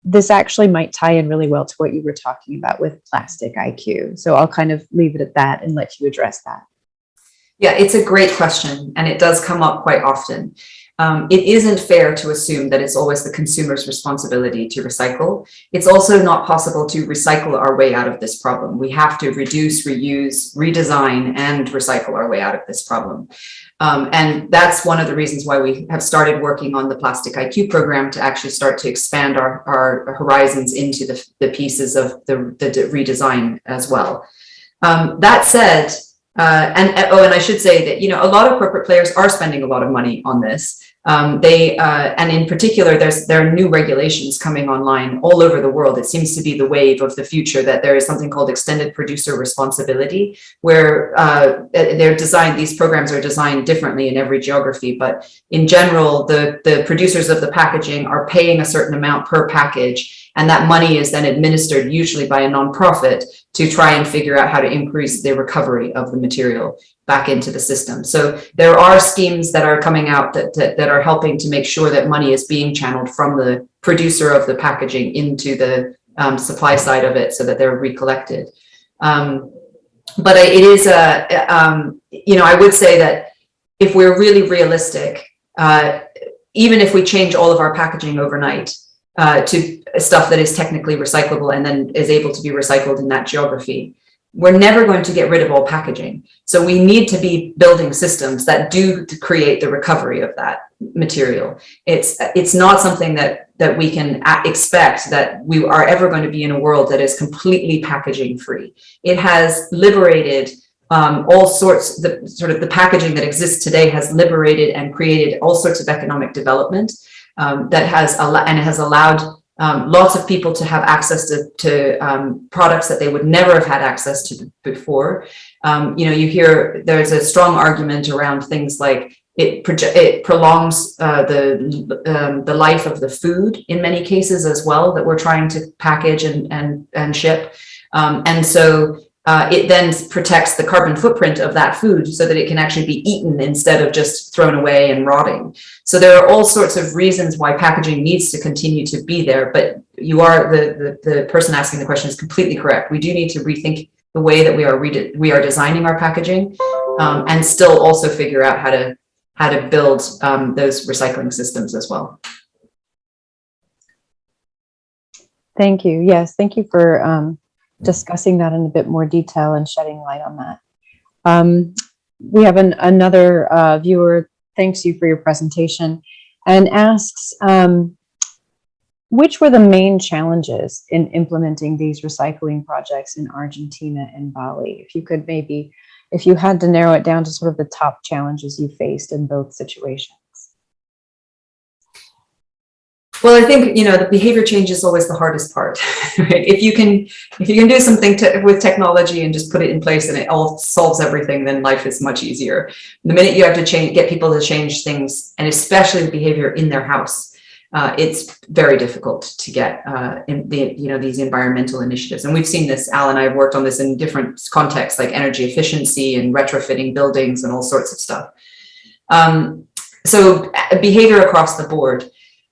this actually might tie in really well to what you were talking about with plastic IQ. So I'll kind of leave it at that and let you address that.
Yeah, it's a great question, and it does come up quite often. It isn't fair to assume that it's always the consumer's responsibility to recycle. It's also not possible to recycle our way out of this problem. We have to reduce, reuse, redesign, and recycle our way out of this problem. And that's one of the reasons why we have started working on the Plastic IQ program, to actually start to expand our horizons into the pieces of the redesign as well. That said, and I should say that, a lot of corporate players are spending a lot of money on this. And in particular, there are new regulations coming online all over the world. It seems to be the wave of the future, that there is something called extended producer responsibility, where these programs are designed differently in every geography. But in general, the producers of the packaging are paying a certain amount per package, and that money is then administered usually by a nonprofit to try and figure out how to increase the recovery of the material back into the system. So there are schemes that are coming out that are helping to make sure that money is being channeled from the producer of the packaging into the supply side of it, so that they're recollected. But it is I would say that if we're really realistic, even if we change all of our packaging overnight to stuff that is technically recyclable and then is able to be recycled in that geography, we're never going to get rid of all packaging. So we need to be building systems that do create the recovery of that material. It's not something that we can expect that we are ever going to be in a world that is completely packaging free. It has liberated all sorts, the packaging that exists today has liberated and created all sorts of economic development that has allowed lots of people to have access to products that they would never have had access to before. You hear there's a strong argument around things like it prolongs the life of the food in many cases as well, that we're trying to package and ship. And so it then protects the carbon footprint of that food so that it can actually be eaten instead of just thrown away and rotting. So there are all sorts of reasons why packaging needs to continue to be there, but the person asking the question is completely correct. We do need to rethink the way that we are designing our packaging, and still also figure out how to build those recycling systems as well.
Thank you. Yes, thank you for discussing that in a bit more detail and shedding light on that. We have another viewer, thanks you for your presentation, and asks, which were the main challenges in implementing these recycling projects in Argentina and Bali? If you could if you had to narrow it down to sort of the top challenges you faced in both situations.
Well, I think, the behavior change is always the hardest part, right? If you can do something with technology and just put it in place and it all solves everything, then life is much easier. The minute you have to get people to change things, and especially the behavior in their house, it's very difficult to get these environmental initiatives. And we've seen this, Al and I have worked on this in different contexts, like energy efficiency and retrofitting buildings and all sorts of stuff. So behavior across the board.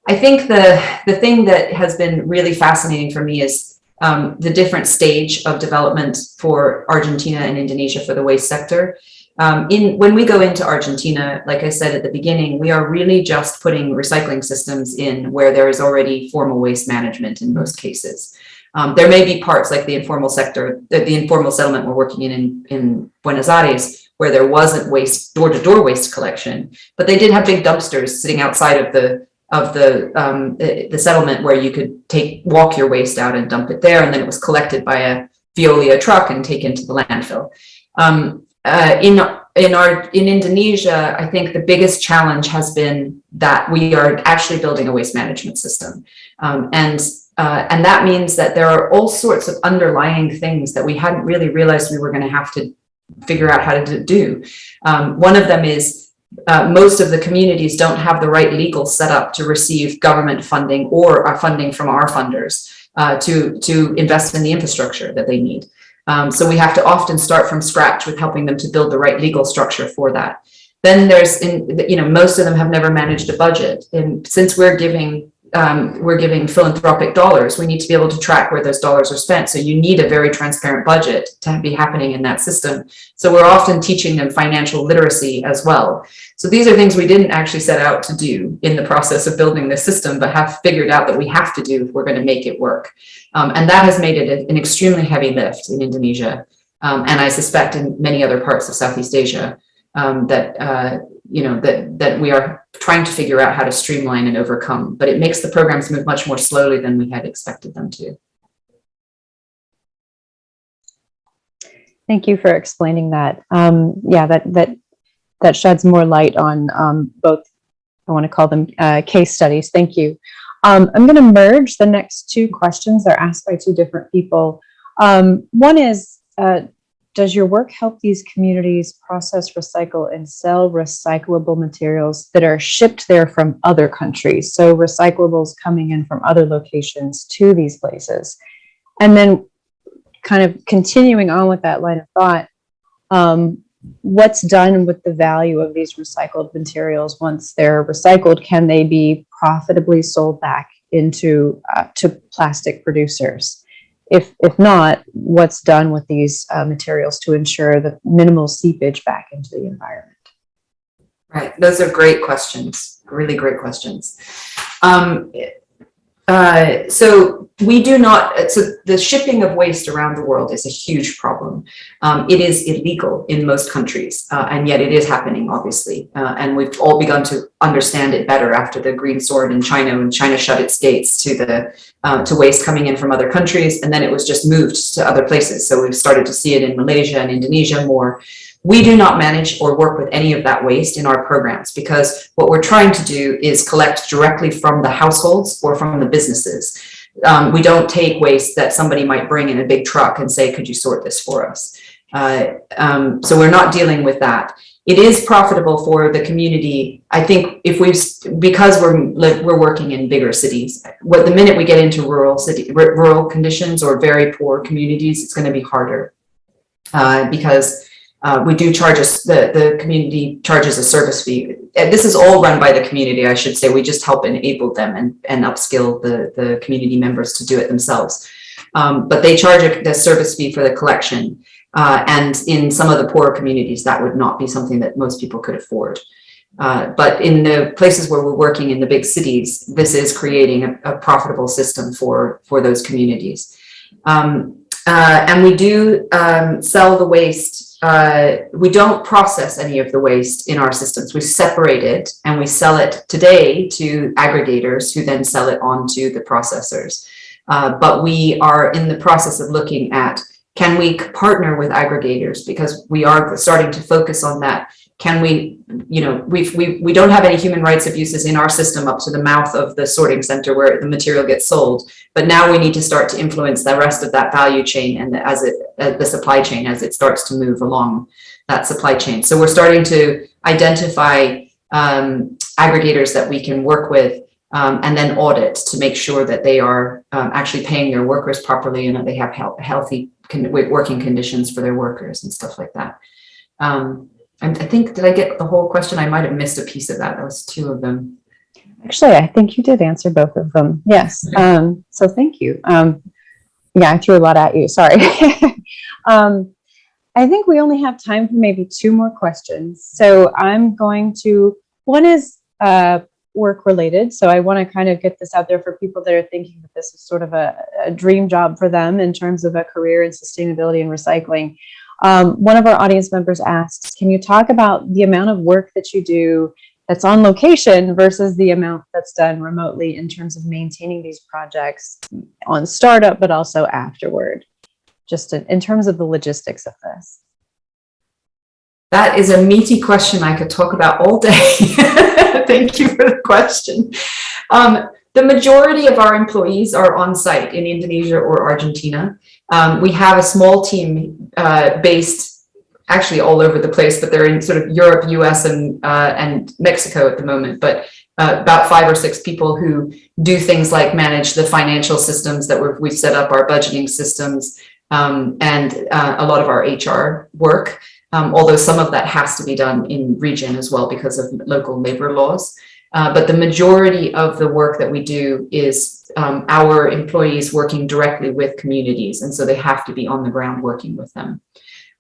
I think the thing that has been really fascinating for me is the different stage of development for Argentina and Indonesia for the waste sector. When we go into Argentina, like I said at the beginning, we are really just putting recycling systems in where there is already formal waste management in most cases. There may be parts like the informal sector, the informal settlement we're working in Buenos Aires, where there wasn't door-to-door waste collection, but they did have big dumpsters sitting outside of the settlement where you could walk your waste out and dump it there, and then it was collected by a Veolia truck and taken to the landfill. In Indonesia, I think the biggest challenge has been that we are actually building a waste management system, and And that means that there are all sorts of underlying things that we hadn't really realized we were going to have to figure out how to do. One of them is most of the communities don't have the right legal setup to receive government funding or funding from our funders to invest in the infrastructure that they need. So we have to often start from scratch with helping them to build the right legal structure for that. Then there's, most of them have never managed a budget. And since we're giving philanthropic dollars, we need to be able to track where those dollars are spent. So you need a very transparent budget to be happening in that system. So we're often teaching them financial literacy as well. So these are things we didn't actually set out to do in the process of building this system, but have figured out that we have to do if we're going to make it work. And that has made it an extremely heavy lift in Indonesia. And I suspect in many other parts of Southeast Asia, that we are trying to figure out how to streamline and overcome, but it makes the programs move much more slowly than we had expected them to.
Thank you for explaining that. That sheds more light on both, I want to call them case studies. Thank you. I'm going to merge the next two questions. They're asked by two different people. One is, does your work help these communities process, recycle, and sell recyclable materials that are shipped there from other countries? So recyclables coming in from other locations to these places. And then kind of continuing on with that line of thought, what's done with the value of these recycled materials once they're recycled? Can they be profitably sold back into to plastic producers? If not, what's done with these materials to ensure the minimal seepage back into the environment?
Right, those are great questions, really great questions. So we do not, so the shipping of waste around the world is a huge problem. It is illegal in most countries, and yet it is happening, obviously. And we've all begun to understand it better after the green sword in China, when China shut its gates to waste coming in from other countries, and then it was just moved to other places. So we've started to see it in Malaysia and Indonesia more. We do not manage or work with any of that waste in our programs, because what we're trying to do is collect directly from the households or from the businesses. We don't take waste that somebody might bring in a big truck and say, could you sort this for us? So we're not dealing with that. It is profitable for the community. I think because we're working in bigger cities, the minute we get into rural conditions or very poor communities, it's going to be harder because we do charge the community charges a service fee. This is all run by the community, I should say. We just help enable them and upskill the community members to do it themselves. But they charge the service fee for the collection. And in some of the poorer communities, that would not be something that most people could afford. But in the places where we're working in the big cities, this is creating a profitable system for those communities. And we do sell the waste. We don't process any of the waste in our systems. We separate it and we sell it today to aggregators who then sell it on to the processors. But we are in the process of looking at, can we partner with aggregators? Because we are starting to focus on that. Can we, we don't have any human rights abuses in our system up to the mouth of the sorting center where the material gets sold. But now we need to start to influence the rest of that value chain and the supply chain as it starts to move along that supply chain. So we're starting to identify aggregators that we can work with and then audit to make sure that they are actually paying their workers properly and that they have healthy working conditions for their workers and stuff like that. I think, did I get the whole question? I might have missed a piece of that. That was two of them.
Actually, I think you did answer both of them. Yes. So thank you. Yeah, I threw a lot at you. Sorry. I think we only have time for maybe two more questions. So I'm going to, one is work related. So I want to kind of get this out there for people that are thinking that this is sort of a dream job for them in terms of a career in sustainability and recycling. One of our audience members asks, can you talk about the amount of work that you do that's on location versus the amount that's done remotely in terms of maintaining these projects on startup, but also afterward, just in terms of the logistics of this?
That is a meaty question I could talk about all day. Thank you for the question. The majority of our employees are on site in Indonesia or Argentina. We have a small team based actually all over the place, but they're in sort of Europe, US, and Mexico at the moment. But about 5 or 6 people who do things like manage the financial systems that we've set up, our budgeting systems, and a lot of our HR work. Although some of that has to be done in region as well because of local labor laws. But the majority of the work that we do is our employees working directly with communities, and so they have to be on the ground working with them.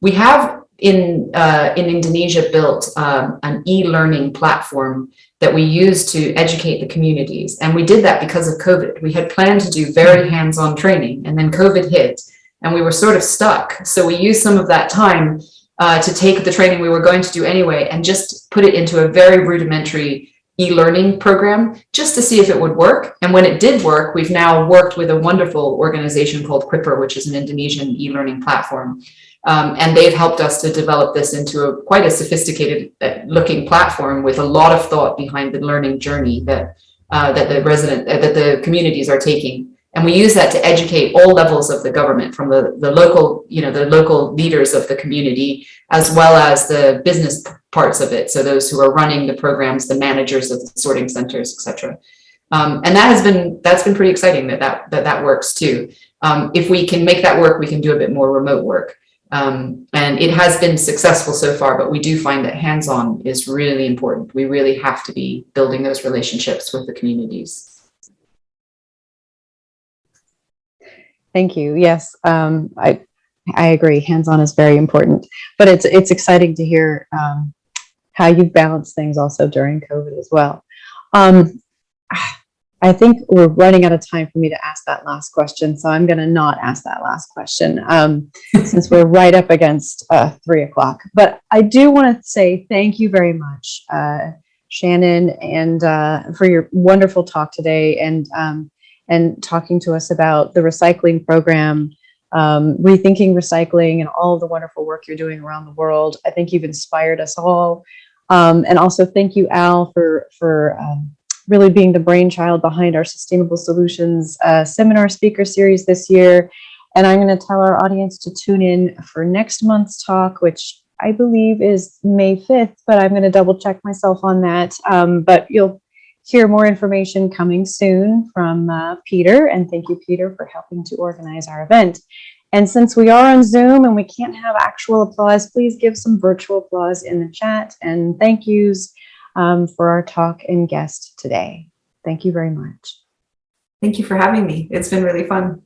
We have in Indonesia built an e-learning platform that we use to educate the communities, and we did that because of COVID. We had planned to do very hands-on training, and then COVID hit, and we were sort of stuck. So we used some of that time to take the training we were going to do anyway and just put it into a very rudimentary e-learning program just to see if it would work. And when it did work, we've now worked with a wonderful organization called Quipper, which is an Indonesian e-learning platform. And they've helped us to develop this into quite a sophisticated looking platform with a lot of thought behind the learning journey that the communities are taking. And we use that to educate all levels of the government, from the local, the local leaders of the community, as well as the business parts of it. So those who are running the programs, the managers of the sorting centers, etc. And that's been pretty exciting that works too. If we can make that work, we can do a bit more remote work. And it has been successful so far, but we do find that hands-on is really important. We really have to be building those relationships with the communities.
Thank you. Yes, I agree. Hands-on is very important, but it's exciting to hear how you balance things also during COVID as well. I think we're running out of time for me to ask that last question, so I'm going to not ask that last question since we're right up against 3 o'clock. But I do want to say thank you very much, Shannon, and for your wonderful talk today, and talking to us about the recycling program, Rethinking Recycling, and all of the wonderful work you're doing around the world. I think you've inspired us all. And also thank you, Al, for really being the brainchild behind our Sustainable Solutions seminar speaker series this year. And I'm going to tell our audience to tune in for next month's talk, which I believe is May 5th, but I'm going to double check myself on that. But you'll hear more information coming soon from Peter, and thank you, Peter, for helping to organize our event. And since we are on Zoom and we can't have actual applause, please give some virtual applause in the chat, and thank yous for our talk and guest today. Thank you very much.
Thank you for having me. It's been really fun.